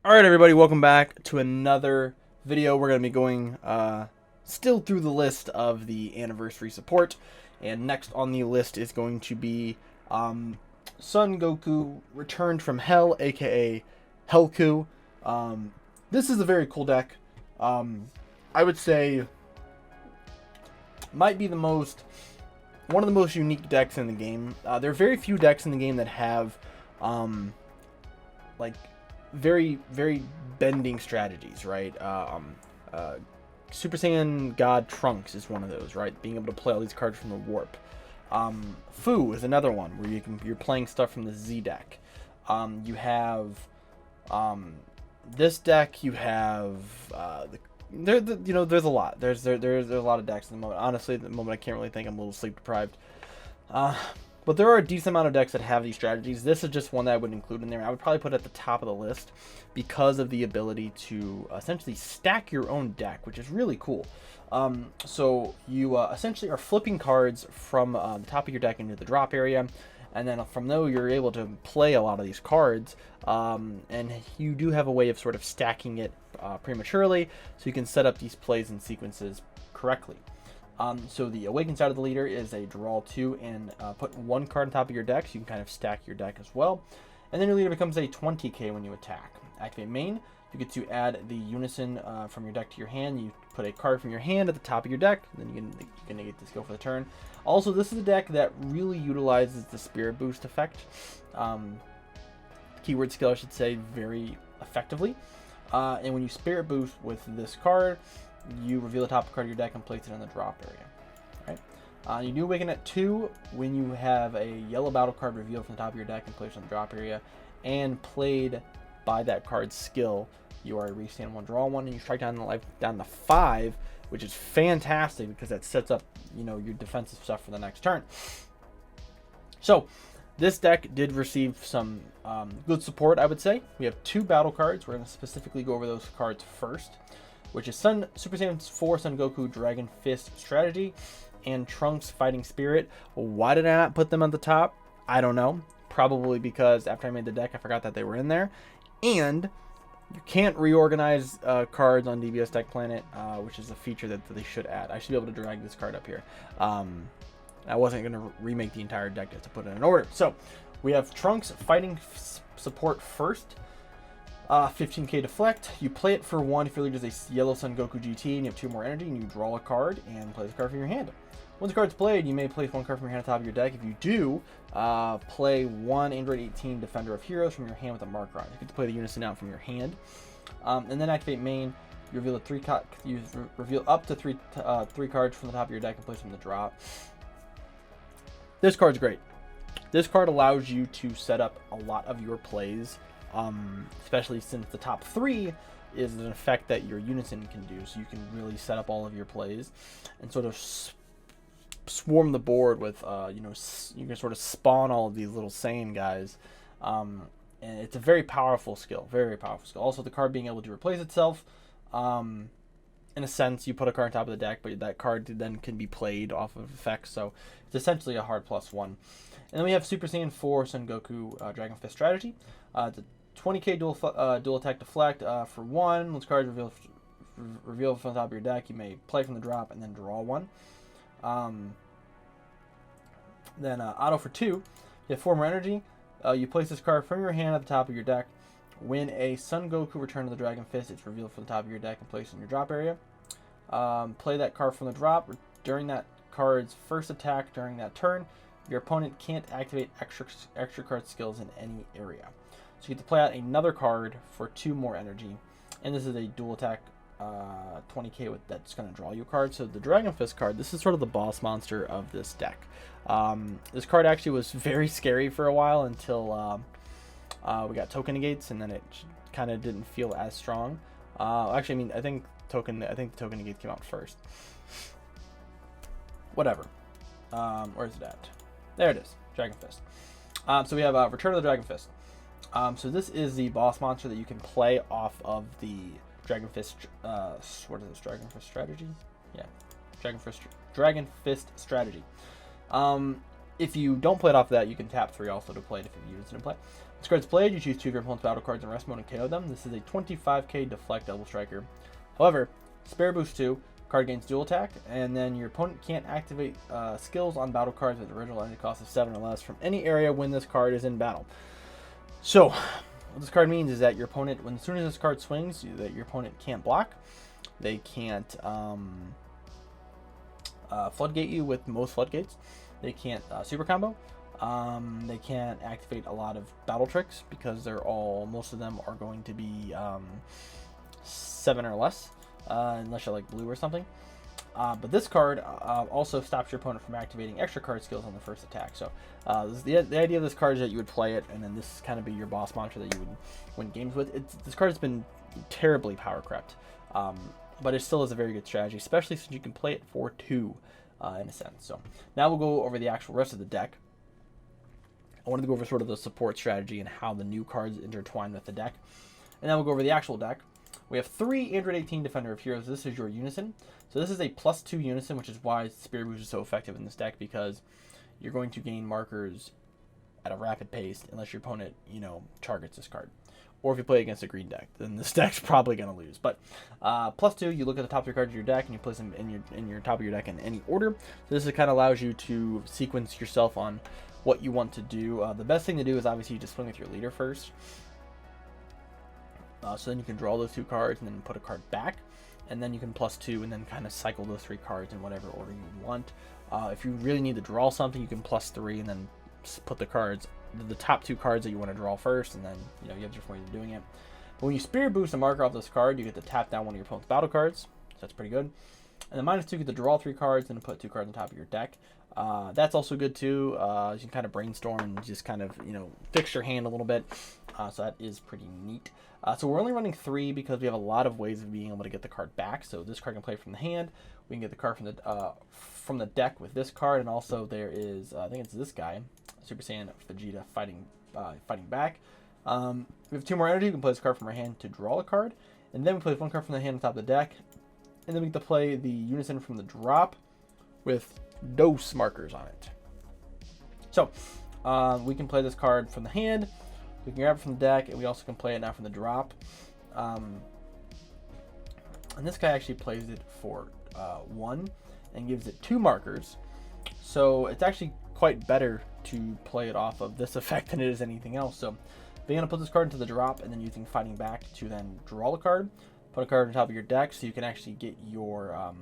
Alright everybody, welcome back to another video. We're going to be going still through the list of the anniversary support. And next on the list is going to be Son Goku Returned from Hell, aka Hellku. This is a very cool deck. I would say might be one of the most unique decks in the game. There are very few decks in the game that have like very bending strategies, right? Super Saiyan God Trunks is one of those, right? Being able to play all these cards from the warp. Fu is another one where you're playing stuff from the Z deck. You have this deck. You have there's a lot. There's a lot of decks at the moment. Honestly, at the moment I can't really think. I'm a little sleep deprived. But there are a decent amount of decks that have these strategies. This is just one that I would include in there. I would probably put it at the top of the list because of the ability to essentially stack your own deck, which is really cool. So you essentially are flipping cards from the top of your deck into the drop area, and then from there you're able to play a lot of these cards, and you do have a way of sort of stacking it prematurely, so you can set up these plays and sequences correctly. So the Awakened side of the leader is a draw 2 and put one card on top of your deck, so you can kind of stack your deck as well. And then your leader becomes a 20k when you attack. Activate main, you get to add the Unison from your deck to your hand. You put a card from your hand at the top of your deck, and then you can negate this skill for the turn. Also, this is a deck that really utilizes the Spirit Boost effect, keyword skill I should say, very effectively. And when you Spirit Boost with this card, you reveal the top card of your deck and place it in the drop area. Right? You do Awaken at 2 when you have a yellow battle card revealed from the top of your deck and placed in the drop area, and played by that card's skill. You are a restand 1, draw 1, and you strike down the life down to 5, which is fantastic because that sets up your defensive stuff for the next turn. So this deck did receive some good support, I would say. We have 2 battle cards. We're going to specifically go over those cards first, which is Super Saiyan 4 Son Goku Dragon Fist Strategy and Trunks Fighting Spirit. Why did I not put them on the top? I don't know. Probably because after I made the deck, I forgot that they were in there. And you can't reorganize cards on DBS Deck Planet, which is a feature that they should add. I should be able to drag this card up here. I wasn't going to remake the entire deck just to put it in order. So we have Trunks Fighting Support first. 15k deflect. You play it for 1 if your leader is a yellow Son Goku GT and you have 2 more energy, and you draw a card and play the card from your hand. Once the card's played, you may place 1 card from your hand on top of your deck. If you do, play 1 Android 18 Defender of Heroes from your hand with a marker on it. You get to play the Unison out from your hand, and then activate main. You reveal up to three cards from the top of your deck and place them in the drop. This card's great. This card allows you to set up a lot of your plays. Especially since the top 3 is an effect that your Unison can do, so you can really set up all of your plays and sort of swarm the board with you can sort of spawn all of these little Saiyan guys, and it's a very powerful skill. Also, the card being able to replace itself, in a sense. You put a card on top of the deck, but that card then can be played off of effects, so it's essentially a hard +1. And then we have Super Saiyan 4 Son Goku Dragon Fist Strategy. It's a 20k dual attack deflect for 1. Once cards reveal from the top of your deck, you may play from the drop and then draw 1. Then auto for 2. You have 4 more energy. You place this card from your hand at the top of your deck. When a Son Goku Return to the Dragon Fist, it's revealed from the top of your deck and placed in your drop area. Play that card from the drop. During that card's first attack during that turn, your opponent can't activate extra card skills in any area. So you get to play out another card for 2 more energy, and this is a dual attack 20k that's going to draw you a card. So the Dragon Fist card, this is sort of the boss monster of this deck. This card actually was very scary for a while until we got token negates, and then it kind of didn't feel as strong. Actually, I think the token negates came out first. Whatever. Where's it at? There it is. Dragon Fist. So we have Return of the Dragon Fist. So this is the boss monster that you can play off of the Dragon Fist. What is this? Dragon Fist Strategy? Yeah, Dragon Fist Strategy. If you don't play it off of that, you can tap 3 also to play it if you use it in play. This card's played, you choose 2 of your opponent's battle cards in rest mode and KO them. This is a 25k deflect double striker. However, Spare Boost 2, card gains dual attack, and then your opponent can't activate skills on battle cards with original energy cost of 7 or less from any area when this card is in battle. So, what this card means is that your opponent, as soon as this card swings, that your opponent can't block, they can't floodgate you with most floodgates, they can't super combo, they can't activate a lot of battle tricks because most of them are going to be 7 or less, unless you're like blue or something. But this card also stops your opponent from activating extra card skills on the first attack. So the idea of this card is that you would play it, and then this kind of be your boss monster that you would win games with. This card has been terribly power crept, but it still is a very good strategy, especially since you can play it for 2 in a sense. So now we'll go over the actual rest of the deck. I wanted to go over sort of the support strategy and how the new cards intertwine with the deck. And then we'll go over the actual deck. We have 3 Android 18 Defender of Heroes. This is your Unison. So this is a +2 Unison, which is why Spirit Boost is so effective in this deck, because you're going to gain markers at a rapid pace unless your opponent, targets this card. Or if you play against a green deck, then this deck's probably going to lose. But +2, you look at the top 3 cards of your deck and you place them in your top of your deck in any order. So this kind of allows you to sequence yourself on what you want to do. The best thing to do is obviously just swing with your leader first. So then you can draw those 2 cards and then put a card back. And then you can +2 and then kind of cycle those 3 cards in whatever order you want. If you really need to draw something, you can +3 and then put the top 2 cards that you want to draw first, and then you have different ways of doing it. But when you Spirit Boost a marker off this card, you get to tap down one of your opponent's battle cards. So that's pretty good. And then -2, you get to draw 3 cards and then put 2 cards on top of your deck. That's also good too. You can kind of brainstorm and just kind of fix your hand a little bit. So that is pretty neat. So we're only running 3 because we have a lot of ways of being able to get the card back. So this card can play from the hand. We can get the card from the deck with this card, and also there is I think it's this guy, Super Saiyan Vegeta fighting back. We have 2 more energy. We can play this card from our hand to draw a card, and then we play 1 card from the hand on top of the deck, and then we get to play the Unison from the drop with dose markers on it. So we can play this card from the hand, we can grab it from the deck, and we also can play it now from the drop. And this guy actually plays it for 1 and gives it 2 markers. So it's actually quite better to play it off of this effect than it is anything else. So being able to put this card into the drop and then using fighting back to then draw a card, put a card on top of your deck so you can actually get your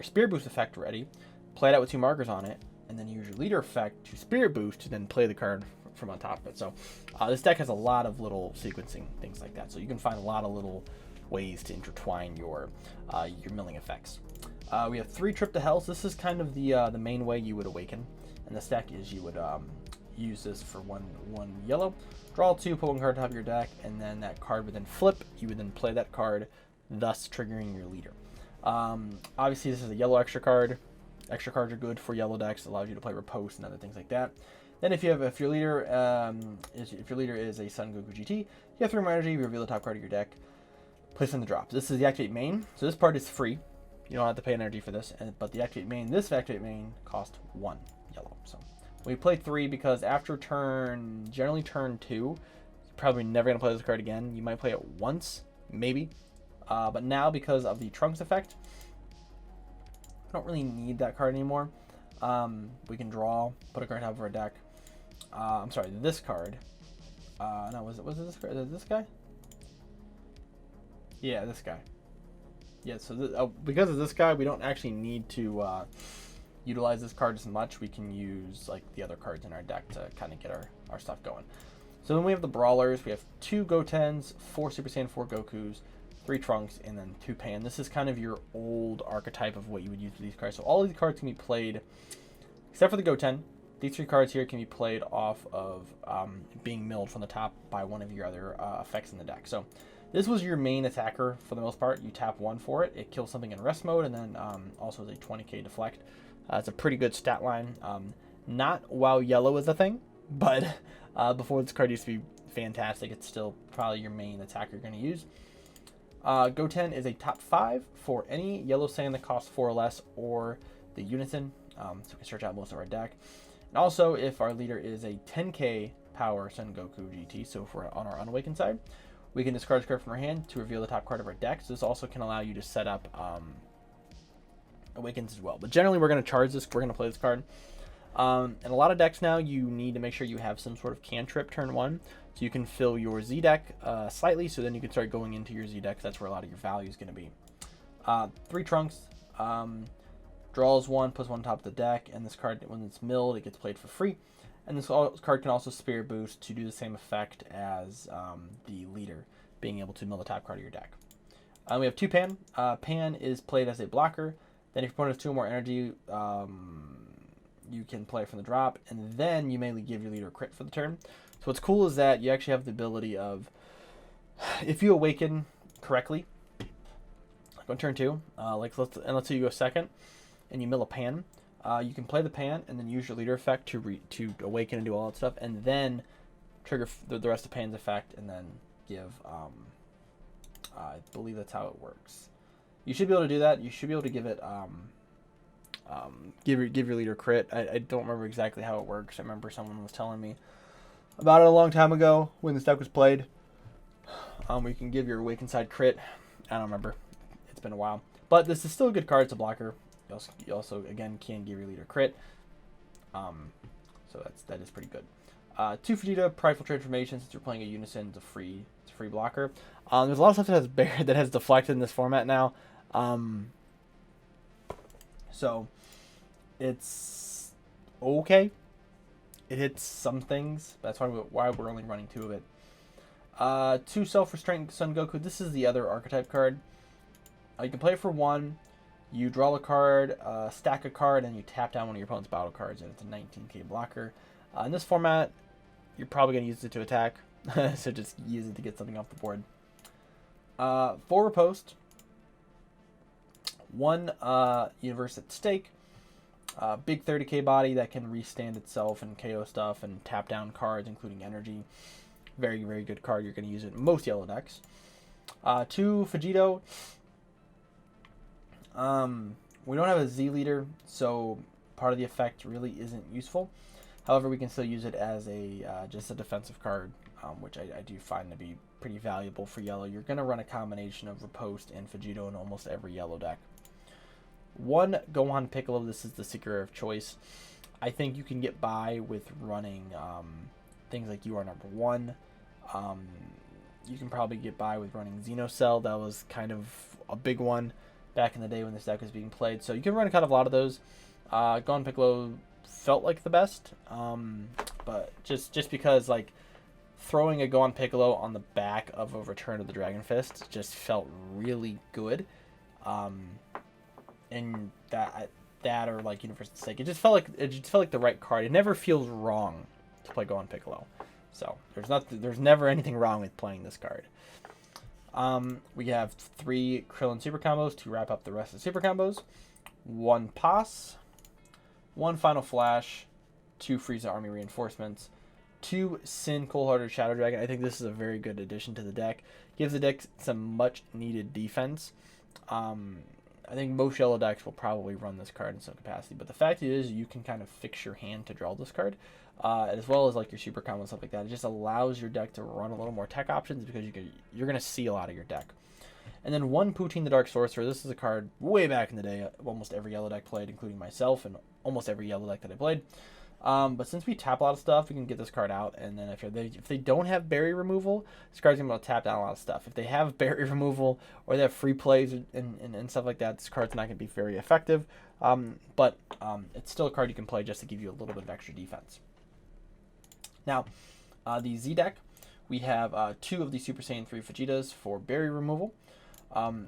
Spirit Boost effect ready, play it out with 2 markers on it, and then use your leader effect to Spirit Boost to then play the card from on top of it. So this deck has a lot of little sequencing things like that. So you can find a lot of little ways to intertwine your milling effects. We have 3 Trip to Hell. So this is kind of the main way you would awaken. And this deck is you would use this for one yellow, draw 2, put 1 card on top of your deck, and then that card would then flip. You would then play that card, thus triggering your leader. Obviously, this is a yellow extra card. Extra cards are good for yellow decks. It allows you to play riposte and other things like that. Then if your leader is a Sun Goku GT, you have 3 more energy. You reveal the top card of your deck, place in the drop. This is the activate main. So this part is free. You don't have to pay energy for this. But the activate main, this activate main cost 1 yellow. So we played 3 because after generally turn 2, you're probably never gonna play this card again. You might play it once, maybe. But now because of the Trunks effect, I don't really need that card anymore. We can draw, put a card on top of our deck. I'm sorry, this card. No, was it this card? Is it this guy? Yeah, this guy. Yeah, so because of this guy, we don't actually need to utilize this card as much. We can use like the other cards in our deck to kind of get our stuff going. So then we have the Brawlers. We have 2 Gotens, 4 Super Saiyan 4 Gokus, 3 Trunks, and then 2 Pan. This is kind of your old archetype of what you would use for these cards. So all of these cards can be played, except for the Goten. These 3 cards here can be played off of being milled from the top by one of your other effects in the deck. So this was your main attacker for the most part. You tap 1 for it. It kills something in rest mode, and then also is a 20k deflect. It's a pretty good stat line. Not while yellow is a thing, but before this card used to be fantastic. It's still probably your main attacker you're going to use. Goten is a top 5 for any yellow Saiyan that costs 4 or less, or the Unison. So we can search out most of our deck. And also, if our leader is a 10k power Son Goku GT. So if we're on our unawakened side, we can discard this card from our hand to reveal the top card of our deck. So this also can allow you to set up awakens as well. But generally, we're going to charge this. We're going to play this card. In a lot of decks now, you need to make sure you have some sort of cantrip turn 1. So you can fill your Z deck slightly, so then you can start going into your Z deck. That's where a lot of your value is going to be. 3 Trunks. Draws 1, puts 1 on top of the deck, and this card, when it's milled, it gets played for free. And this card can also Spirit Boost to do the same effect as the leader, being able to mill the top card of your deck. We have 2 Pan. Pan is played as a blocker. Then if your opponent has 2 or more energy, you can play from the drop, and then you mainly give your leader a crit for the turn. So what's cool is that you actually have the ability of, if you awaken correctly, like on turn 2, let's say you go second, and you mill a Pan, you can play the Pan and then use your leader effect to awaken and do all that stuff, and then trigger the rest of Pan's effect, and then give. I believe that's how it works. You should be able to do that. You should be able to give it. Give your leader crit. I don't remember exactly how it works. I remember someone was telling me about it a long time ago when this deck was played. Where you can give your awakened side crit. I don't remember. It's been a while. But this is still a good card. It's a blocker. You also again can give your leader crit. So that is pretty good. 2 Vegeta Prideful Transformation. Since you're playing a Unison, it's a free blocker. There's a lot of stuff that has deflected in this format now. So it's okay. It hits some things. That's why we're only running 2 of it. 2 Self-Restraint Son Goku. This is the other archetype card. You can play it for 1. You draw a card, stack a card, and you tap down one of your opponent's battle cards, and it's a 19k blocker. In this format, you're probably going to use it to attack, so just use it to get something off the board. 4 Riposte. 1 Universe at Stake. Big 30k body that can restand itself and KO stuff and tap down cards, including energy. Very, very good card. You're going to use it in most yellow decks. 2 Vegito. We don't have a Z leader, so part of the effect really isn't useful. However, we can still use it as just a defensive card, which I do find to be pretty valuable for yellow. You're going to run a combination of Riposte and Vegito in almost every yellow deck. 1 Gohan Piccolo. This is the Seeker of Choice. I think you can get by with running things like You Are Number 1. You can probably get by with running Xenocell. That was kind of a big one back in the day when this deck was being played. So you can run kind of a lot of those. Gohan Piccolo felt like the best, but just because like throwing a Gohan Piccolo on the back of a Return of the Dragon Fist just felt really good. And that or like Universe at Stake, it just felt like the right card. It never feels wrong to play Gohan Piccolo. So there's never anything wrong with playing this card. We have 3 Krillin super combos to wrap up the rest of the super combos. 1 Pass, 1 Final Flash, 2 Frieza Army Reinforcements, 2 Sin Cold-Hearted Shadow Dragon. I think this is a very good addition to the deck. Gives the deck some much needed defense. I think most yellow decks will probably run this card in some capacity, but the fact is you can kind of fix your hand to draw this card, as well as like your super combo and stuff like that. It just allows your deck to run a little more tech options because you're going to see a lot of your deck. And then 1 Poutine the Dark Sorcerer. This is a card way back in the day, almost every yellow deck played, including myself and almost every yellow deck that I played. But since we tap a lot of stuff, we can get this card out, and then if they don't have berry removal, this card's going to be able to tap down a lot of stuff. If they have berry removal or they have free plays and stuff like that, this card's not going to be very effective. But it's still a card you can play just to give you a little bit of extra defense. Now, the Z deck, we have 2 of the Super Saiyan 3 Vegetas for berry removal. 1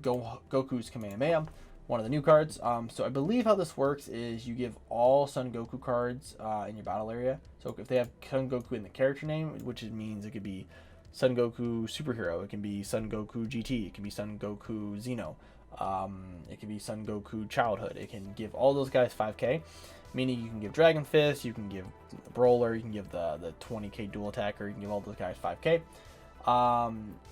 Goku's Kamehameha. One of the new cards. So I believe how this works is you give all Son Goku cards in your battle area. So if they have Son Goku in the character name, which means it could be Son Goku Superhero, it can be Son Goku GT, it can be Son Goku Xeno, it can be Son Goku Childhood. It can give all those guys 5k, meaning you can give Dragon Fist, you can give Brawler, you can give the 20k Dual Attacker, you can give all those guys 5k.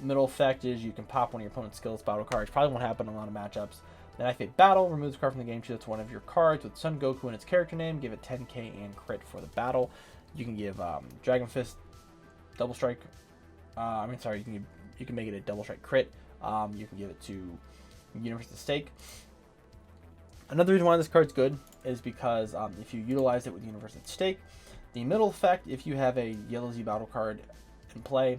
Middle effect is you can pop one of your opponent's skills battle cards. Probably won't happen in a lot of matchups. Then activate battle, remove this card from the game, choose one of your cards with Son Goku in its character name, give it 10k and crit for the battle. You can give Dragon Fist double strike. You can make it a double strike crit. You can give it to Universe at Stake. Another reason why this card's good is because if you utilize it with Universe at Stake, the middle effect, if you have a yellow Z battle card in play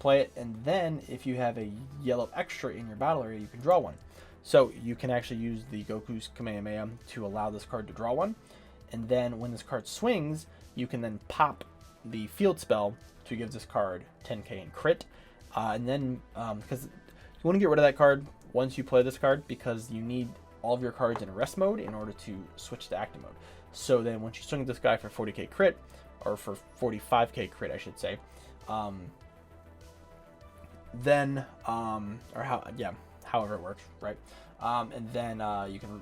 it, and then if you have a yellow extra in your battle area, you can draw one. So you can actually use the Goku's Kamehameha to allow this card to draw one, and then when this card swings, you can then pop the field spell to give this card 10k in crit, and then because you want to get rid of that card once you play this card, because you need all of your cards in rest mode in order to switch to active mode. So then once you swing at this guy for 40k crit, or for 45k crit I should say, however it works, right? And then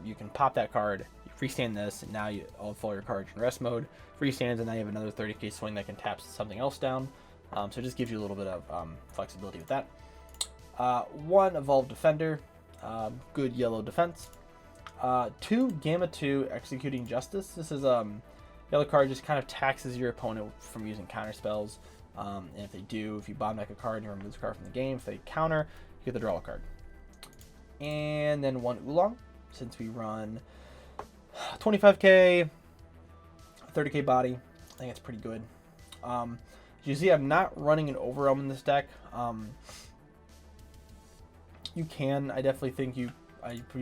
you can pop that card, freestand this, and now all your cards in rest mode, freestands, and now you have another 30k swing that can tap something else down. So it just gives you a little bit of flexibility with that. 1 Evolved Defender, good yellow defense. 2 Gamma 2 Executing Justice. This is yellow card just kind of taxes your opponent from using counter spells. And if they do, if you bottom deck a card and you remove this card from the game, if they counter, you get to draw a card. And then 1 Oolong, since we run 25k, 30k body. I think it's pretty good. As you see, I'm not running an Overwhelm in this deck. You can. I definitely think you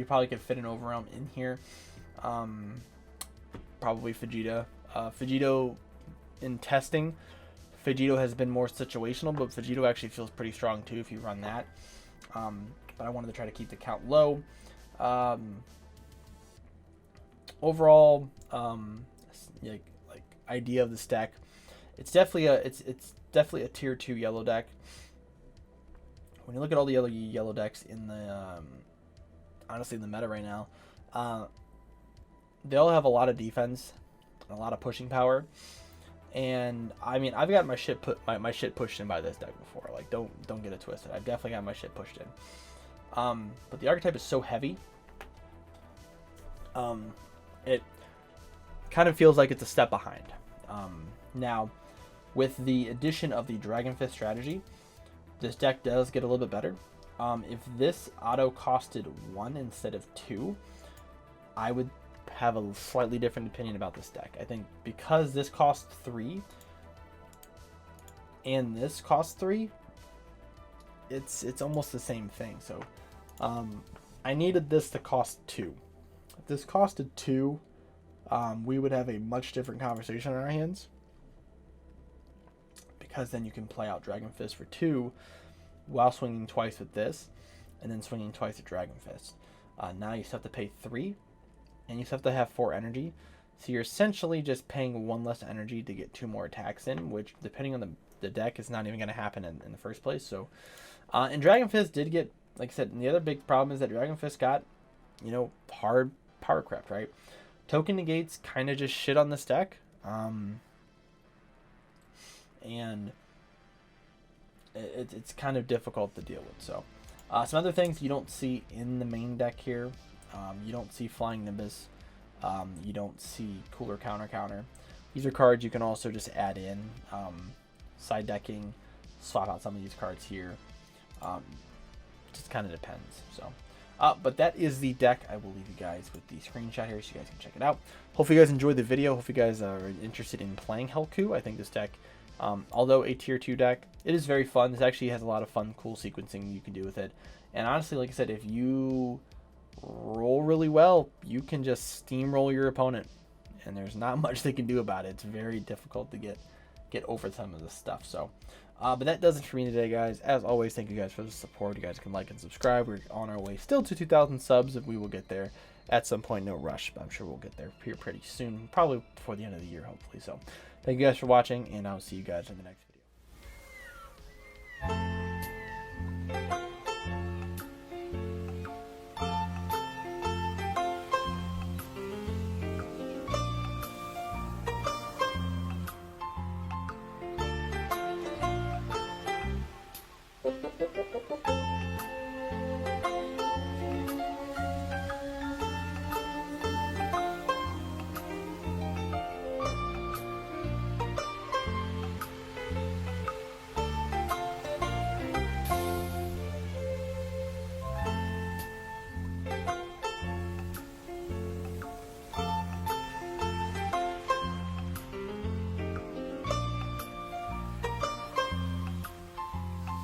probably could fit an Overwhelm in here. Probably Vegeta. Vegito in testing. Vegito has been more situational, but Vegito actually feels pretty strong too if you run that. But I wanted to try to keep the count low. Overall, like idea of this deck, it's definitely a tier 2 yellow deck. When you look at all the other yellow decks in the honestly in the meta right now, they all have a lot of defense and a lot of pushing power. And I mean, I've got my shit pushed in by this deck before. Like, don't get it twisted. I've definitely got my shit pushed in. But the archetype is so heavy. It kind of feels like it's a step behind. Now, with the addition of the Dragon Fist strategy, this deck does get a little bit better. If this auto costed 1 instead of 2, I would have a slightly different opinion about this deck. I think because this costs 3 and this costs 3, it's almost the same thing. So I needed this to cost 2. If this costed 2, we would have a much different conversation on our hands, because then you can play out Dragon Fist for 2 while swinging twice with this, and then swinging twice with Dragon Fist. Now you still have to pay 3, and you still have to have 4 energy. So you're essentially just paying 1 less energy to get 2 more attacks in, which, depending on the deck, is not even going to happen in the first place. So, and Dragon Fist did get, like I said, and the other big problem is that Dragon Fist got, hard power crept, right? Token negates kind of just shit on this deck. And it's kind of difficult to deal with. So some other things you don't see in the main deck here, you don't see Flying Nimbus, you don't see Cooler Counter. These are cards you can also just add in, side decking, swap out some of these cards here. Just kind of depends. So but that is the deck. I will leave you guys with the screenshot here so you guys can check it out. Hopefully you guys enjoyed the video. Hopefully you guys are interested in playing Hellku. I think this deck, although a tier 2 deck, it is very fun. This actually has a lot of fun, cool sequencing you can do with it. And honestly, like I said, if you roll really well, you can just steamroll your opponent, and there's not much they can do about it. It's very difficult to get over some of this stuff. So but that does it for me today, guys. As always, thank you guys for the support. You guys can like and subscribe. We're on our way still to 2,000 subs, and we will get there at some point. No rush, but I'm sure we'll get there here pretty soon, probably before the end of the year, hopefully. So thank you guys for watching, and I'll see you guys in the next video.